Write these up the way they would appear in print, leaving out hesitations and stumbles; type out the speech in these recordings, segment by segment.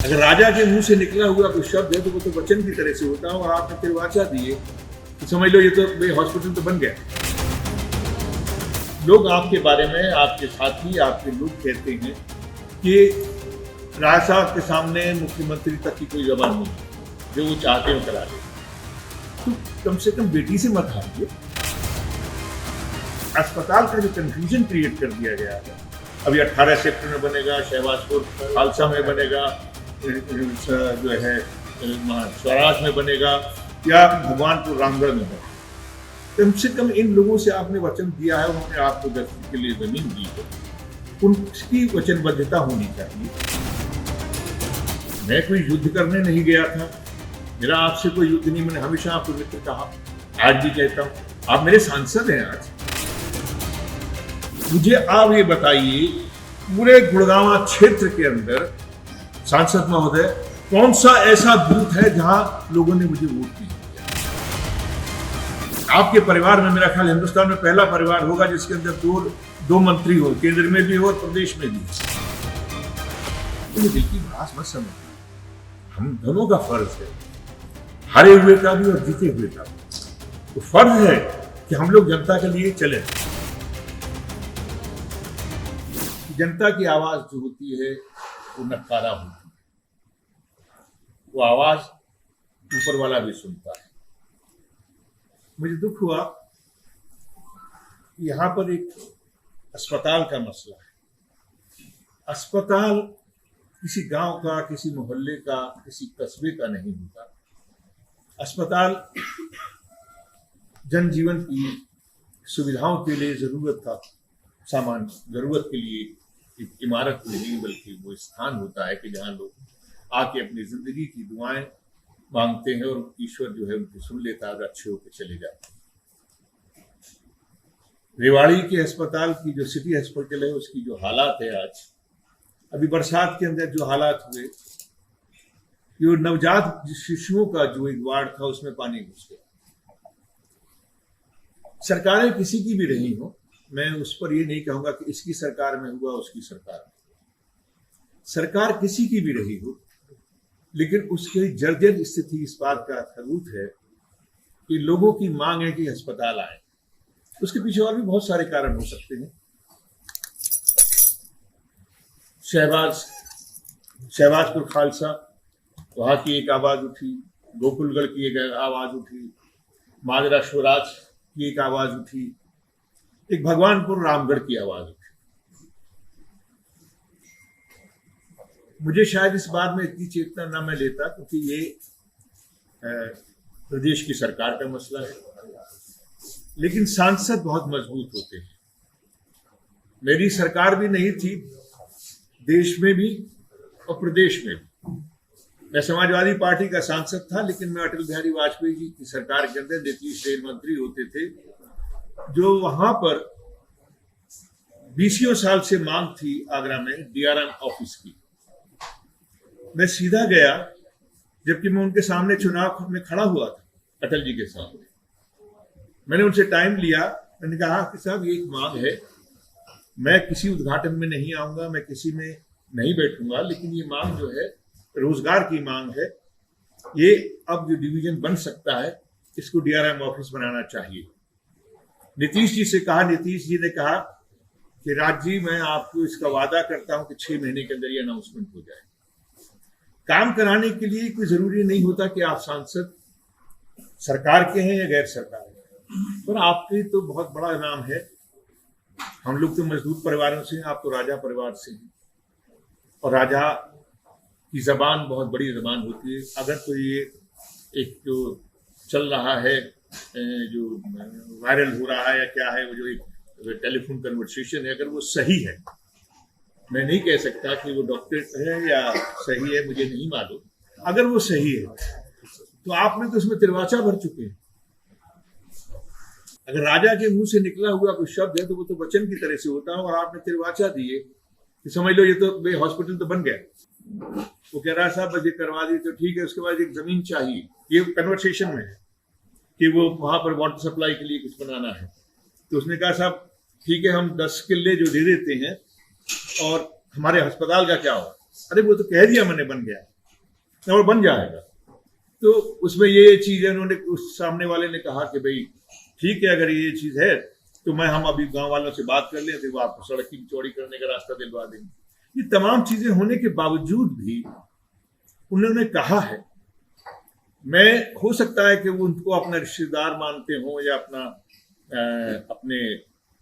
अगर राजा के मुंह से निकला हुआ कोई शब्द है तो वो तो वचन की तरह से होता है, और आपने फिर वाचा दिए तो समझ लो ये तो हॉस्पिटल तो बन गया। लोग आपके बारे में, आपके साथी, आपके लोग कहते हैं कि राय साहब के सामने मुख्यमंत्री तक की कोई जबान नहीं है, जो वो चाहते हो करा दे। तो कम से कम बेटी से मत हारिए। अस्पताल का जो कंफ्यूजन क्रिएट कर दिया गया है, अभी 18 सेक्टर में बनेगा, शहबाजपुर खालसा में बनेगा, जो है स्वराज में बनेगा, या भगवानपुर रामगढ़ में बनेगा। कम से कम इन लोगों से आपने वचन दिया है, उन्होंने आपको दस्तक के लिए जमीन दी है, उनकी वचनबद्धता होनी चाहिए। मैं कोई युद्ध करने नहीं गया था, मेरा आपसे कोई युद्ध नहीं, मैंने हमेशा आपको मित्र कहा, आज भी कहता हूं, आप मेरे सांसद हैं। आज मुझे आप ये बताइए, पूरे गुड़गांव क्षेत्र के अंदर सांसद महोदय कौन सा ऐसा बूथ है जहां लोगों ने मुझे वोट दिया? आपके परिवार में मेरा ख्याल हिंदुस्तान में पहला परिवार होगा जिसके अंदर दो मंत्री हो, केंद्र में भी हो और प्रदेश में भी। तो दिल की बात मत समझ, हम दोनों का फर्ज है, हारे हुए का भी और जीते हुए का भी। तो फर्ज है कि हम लोग जनता के लिए चले। जनता की आवाज जो होती है वो नकारा होती है, वो आवाज ऊपर वाला भी सुनता है। मुझे दुख हुआ, यहां पर एक अस्पताल का मसला है। अस्पताल किसी गांव का, किसी मोहल्ले का, किसी कस्बे का नहीं होता। अस्पताल जनजीवन की सुविधाओं के लिए जरूरत का सामान, जरूरत के लिए एक इमारत नहीं, बल्कि वो स्थान होता है कि जहां लोग आके अपनी जिंदगी की दुआएं मांगते हैं और ईश्वर जो है उनकी सुन लेता है और अच्छे होकर चले जाते हैं। रेवाड़ी के अस्पताल की जो सिटी हॉस्पिटल है, उसकी जो हालात है आज, अभी बरसात के अंदर जो हालात हुए, जो नवजात शिशुओं का जो एक वार्ड था उसमें पानी घुस गया। सरकारें किसी की भी रही हो, मैं उस पर ये नहीं कहूंगा कि इसकी सरकार में हुआ, उसकी सरकार में। सरकार किसी की भी रही हो, लेकिन उसकी जर्जर स्थिति इस बात का सबूत है कि लोगों की मांग है कि अस्पताल आए। उसके पीछे और भी बहुत सारे कारण हो सकते हैं। शहबाजपुर खालसा, वहां की एक आवाज उठी, गोकुलगढ़ की एक आवाज उठी, माजरा स्वराज की एक आवाज उठी, एक भगवानपुर रामगढ़ की आवाज उठी। मुझे शायद इस बात में इतनी चेतना ना मैं लेता, क्योंकि ये प्रदेश की सरकार का मसला है, लेकिन सांसद बहुत मजबूत होते हैं। मेरी सरकार भी नहीं थी, देश में भी और प्रदेश में भी। मैं समाजवादी पार्टी का सांसद था, लेकिन मैं अटल बिहारी वाजपेयी जी की सरकार के अंदर नीतीश रेल मंत्री होते थे, जो वहां पर 20 साल से मांग थी आगरा में डीआरएम ऑफिस की। मैं सीधा गया, जबकि मैं उनके सामने चुनाव में खड़ा हुआ था, अटल जी के सामने। मैंने उनसे टाइम लिया, मैंने कहा कि साहब ये एक मांग है, मैं किसी उद्घाटन में नहीं आऊंगा, मैं किसी में नहीं बैठूंगा, लेकिन ये मांग जो है रोजगार की मांग है। ये अब जो डिवीजन बन सकता है, इसको डीआरएम ऑफिस बनाना चाहिए। नीतीश जी से कहा, नीतीश जी ने कहा कि राज जी, मैं आपको इसका वादा करता हूं कि 6 महीने के अंदर ये अनाउंसमेंट हो जाए। काम कराने के लिए कोई जरूरी नहीं होता कि आप सांसद सरकार के हैं या गैर सरकार के, पर आपके तो बहुत बड़ा नाम है। हम लोग तो मजदूर परिवारों से हैं, आप तो राजा परिवार से हैं, और राजा की जबान बहुत बड़ी जबान होती है। अगर तो ये एक जो चल रहा है, जो वायरल हो रहा है या क्या है, वो जो एक टेलीफोन कन्वर्सेशन है, अगर वो सही है, मैं नहीं कह सकता कि वो डॉक्टर है या सही है, मुझे नहीं मालूम। अगर वो सही है तो आपने तो उसमें तिरवाचा भर चुके हैं। अगर राजा के मुंह से निकला हुआ कोई शब्द है तो वो तो वचन की तरह से होता है, और आपने तिरवाचा दिए कि समझ लो ये तो हॉस्पिटल तो बन गया। वो कह रहा है साहब बस ये करवा दी तो ठीक है, उसके बाद एक जमीन चाहिए, ये कन्वर्सेशन में है कि वो वहां पर वाटर सप्लाई के लिए कुछ बनाना है। तो उसने कहा साहब ठीक है, हम 10 किले जो दे देते हैं, और हमारे अस्पताल का क्या होगा? अरे वो तो कह दिया मैंने, बन गया। और बन जाएगा। तो उसमें ये चीज है, उन्होंने उस सामने वाले ने कहा कि भाई ठीक है, अगर ये चीज है तो हम अभी गांव वालों से बात कर लें, फिर वो आपको सड़क की चौड़ी करने का रास्ता दिलवा देंगे। ये तमाम चीजें होने के बावजूद भी उन्होंने कहा है, मैं हो सकता है कि वो उनको अपना रिश्तेदार मानते हो या अपने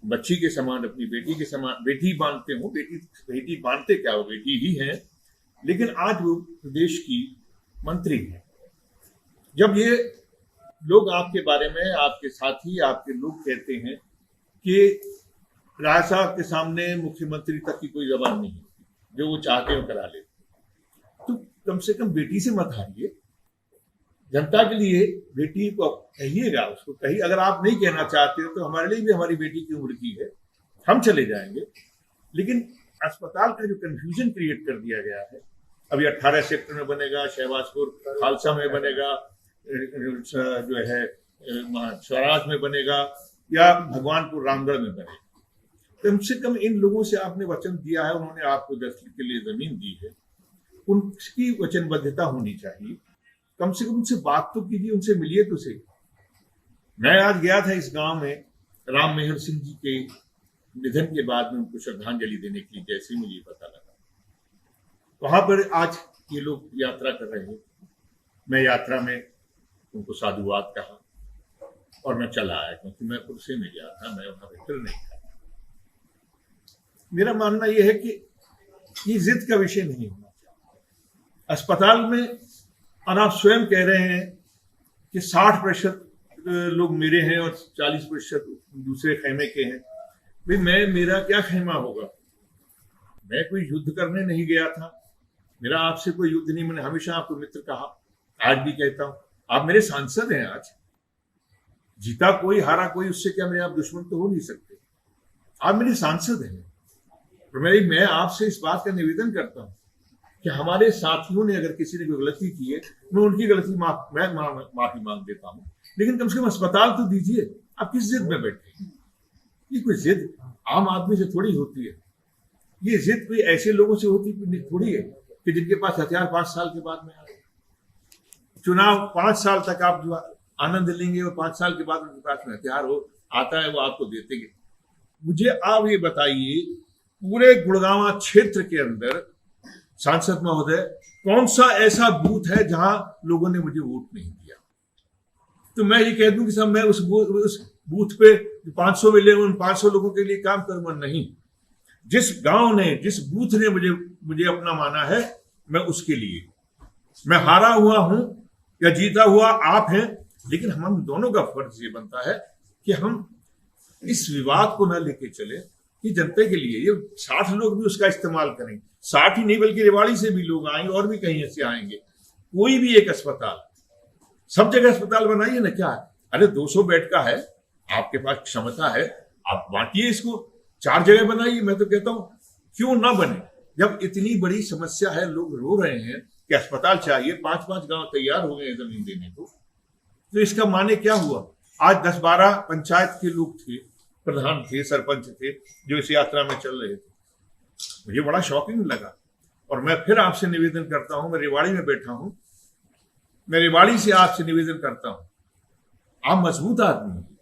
बच्ची के समान, अपनी बेटी के समान, बेटी मानते हो, बेटी मानते क्या हो, बेटी ही है, लेकिन आज वो प्रदेश की मंत्री है। जब ये लोग आपके बारे में, आपके साथी, आपके लोग कहते हैं कि राय साहब के सामने मुख्यमंत्री तक की कोई जबान नहीं, जो वो चाहते हो करा ले, तो कम से कम बेटी से मत हारिए। जनता के लिए बेटी को कहिएगा, उसको कहिए। अगर आप नहीं कहना चाहते हो तो हमारे लिए भी हमारी बेटी की उम्र की है, हम चले जाएंगे। लेकिन अस्पताल का जो कंफ्यूजन क्रिएट कर दिया गया है, अभी 18 सेक्टर में बनेगा, शहबाजपुर खालसा में बनेगा, जो है स्वराज में बनेगा, या भगवानपुर रामगढ़ में बनेगा। कम से कम इन लोगों से आपने वचन दिया है, उन्होंने आपको दस्तखत के लिए जमीन दी है, उनकी वचनबद्धता होनी चाहिए। कम से कम उनसे बात तो कीजिए, उनसे मिलिए तो सही। मैं आज गया था इस गांव में, राम मेहर सिंह जी के निधन के बाद में उनको श्रद्धांजलि देने के लिए, जैसे ही मुझे पता लगा, वहां पर आज ये लोग यात्रा कर रहे हैं। मैं यात्रा में उनको साधुवाद कहा और मैं चला आया, क्योंकि मैं पुरसे में गया था, मैं वहां फिर नहीं था। मेरा मानना यह है कि ये जिद का विषय नहीं होना चाहिए। अस्पताल में, और आप स्वयं कह रहे हैं कि 60% लोग मेरे हैं और 40% दूसरे खेमे के हैं। भाई मेरा क्या खेमा होगा? मैं कोई युद्ध करने नहीं गया था, मेरा आपसे कोई युद्ध नहीं। मैंने हमेशा आपको मित्र कहा, आज भी कहता हूं, आप मेरे सांसद हैं। आज जीता कोई, हारा कोई, उससे क्या मेरे आप दुश्मन तो हो नहीं सकते। आप मेरे सांसद हैं। तो मैं आपसे इस बात का निवेदन करता हूं कि हमारे साथियों ने अगर किसी ने कोई गलती की है, मैं उनकी गलती मैं माफी मांग देता हूं, लेकिन कम से कम अस्पताल तो दीजिए। आप किस जिद में बैठे हैं? ये कोई जिद आम आदमी से थोड़ी होती है। ये जिद कोई ऐसे लोगों से होती थोड़ी है कि जिनके पास हथियार 5 साल के बाद में आ गए। चुनाव 5 साल तक आप जो आनंद लेंगे और 5 साल के बाद उनके पास में हथियार हो आता है, वो आपको देते हैं। मुझे आप ये बताइए, पूरे गुड़गांव क्षेत्र के अंदर सांसद महोदय, कौन सा ऐसा बूथ है जहां लोगों ने मुझे वोट नहीं दिया? तो मैं ये कह दूं कि साहब मैं उस बूथ पे 500 मिले, उन 500 लोगों के लिए काम करूंगा? नहीं। जिस गांव ने, जिस बूथ ने मुझे अपना माना है, मैं उसके लिए, मैं हारा हुआ हूं या जीता हुआ आप हैं, लेकिन हम दोनों का फर्ज ये बनता है कि हम इस विवाद को न लेके चले कि जनता के लिए ये 60 लोग भी उसका इस्तेमाल करें। 60 ही नहीं बल्कि रेवाड़ी से भी लोग आएंगे और भी कहीं से आएंगे। कोई भी एक अस्पताल, सब जगह अस्पताल बनाइए ना। क्या है, अरे 200 बेड का है, आपके पास क्षमता है, आप बांटिए इसको, 4 जगह बनाइए। मैं तो कहता हूं क्यों ना बने, जब इतनी बड़ी समस्या है, लोग रो रहे हैं कि अस्पताल चाहिए, 5-5 गांव तैयार हो गए जमीन देने को। तो इसका माने क्या हुआ? आज 10-12 पंचायत के लोग थे, प्रधान थे, सरपंच थे, जो इस यात्रा में चल रहे थे। मुझे बड़ा शॉकिंग लगा। और मैं फिर आपसे निवेदन करता हूं, मैं रेवाड़ी में बैठा हूं, मैं रेवाड़ी से आपसे निवेदन करता हूं, आप मजबूत आदमी हैं,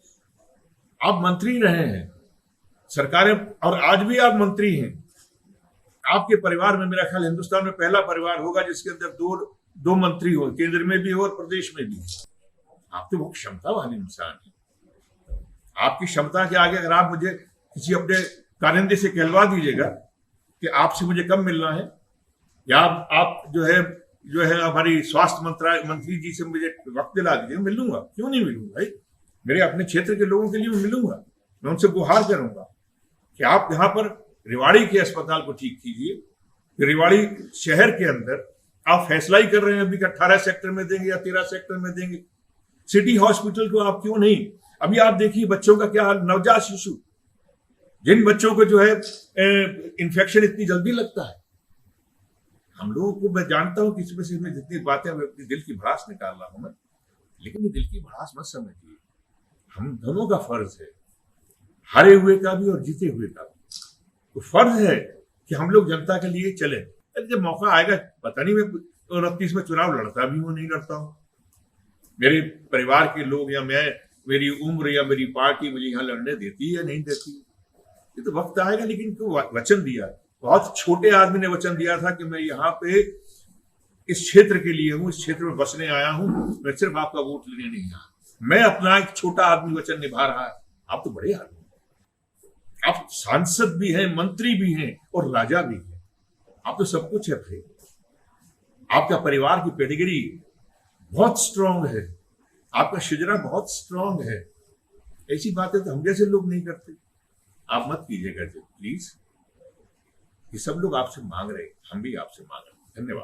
आप मंत्री रहे हैं सरकारें, और आज भी आप मंत्री हैं। आपके परिवार में, मेरा ख्याल हिंदुस्तान में पहला परिवार होगा जिसके अंदर दो मंत्री हो, केंद्र में भी हो और प्रदेश में भी। आप तो बहुत क्षमता वाले इंसान हैं। आपकी क्षमता के आगे अगर आप मुझे किसी अपने कारिंदे से कहलवा दीजिएगा कि आपसे मुझे कम मिलना है, या आप जो है हमारी स्वास्थ्य मंत्री जी से मुझे वक्त दिला दीजिएगा, मिल लूंगा। क्यों नहीं मिलूंगा भाई? मेरे अपने क्षेत्र के लोगों के लिए मैं मिलूंगा। मैं उनसे गुहार करूंगा कि आप यहाँ पर रेवाड़ी के अस्पताल को ठीक कीजिए। रेवाड़ी शहर के अंदर आप फैसला ही कर रहे हैं अभी 18 सेक्टर में देंगे या 13 सेक्टर में देंगे। सिटी हॉस्पिटल को आप क्यों नहीं? अभी आप देखिए बच्चों का क्या हाल, नवजात शिशु, जिन बच्चों को जो है इन्फेक्शन इतनी जल्दी लगता है। हम लोगों को, मैं जानता हूं कि इसमें जितनी बातें अपनी दिल की भड़ास निकाल रहा हूं मैं, लेकिन ये दिल की भड़ास मत समझिए। हम दोनों का फर्ज है, हारे हुए का भी और जीते हुए का भी। तो फर्ज है कि हम लोग जनता के लिए चले। जब मौका आएगा, पता नहीं, मैं 29 में चुनाव लड़ता भी हूं, नहीं लड़ता हूं। मेरे परिवार के लोग या मैं, मेरी उम्र या मेरी पार्टी मुझे यहाँ लड़ने देती है या नहीं देती, ये तो वक्त आएगा। लेकिन क्यों वचन दिया, बहुत छोटे आदमी ने वचन दिया था कि मैं यहाँ पे इस क्षेत्र के लिए हूं, इस क्षेत्र में बसने आया हूं, मैं सिर्फ आपका वोट लेने नहीं आया। मैं अपना एक छोटा आदमी वचन निभा रहा है, आप तो बड़े आदमी, आप सांसद भी हैं, मंत्री भी हैं और राजा भी हैं, आप तो सब कुछ है भाई। आपका परिवार की पेडिग्री बहुत स्ट्रांग है, आपका शिजरा बहुत स्ट्रांग है। ऐसी बातें तो हम जैसे लोग नहीं करते। आप मत कीजिएगा प्लीज, ये सब लोग आपसे मांग रहे, हम भी आपसे मांग रहे। धन्यवाद।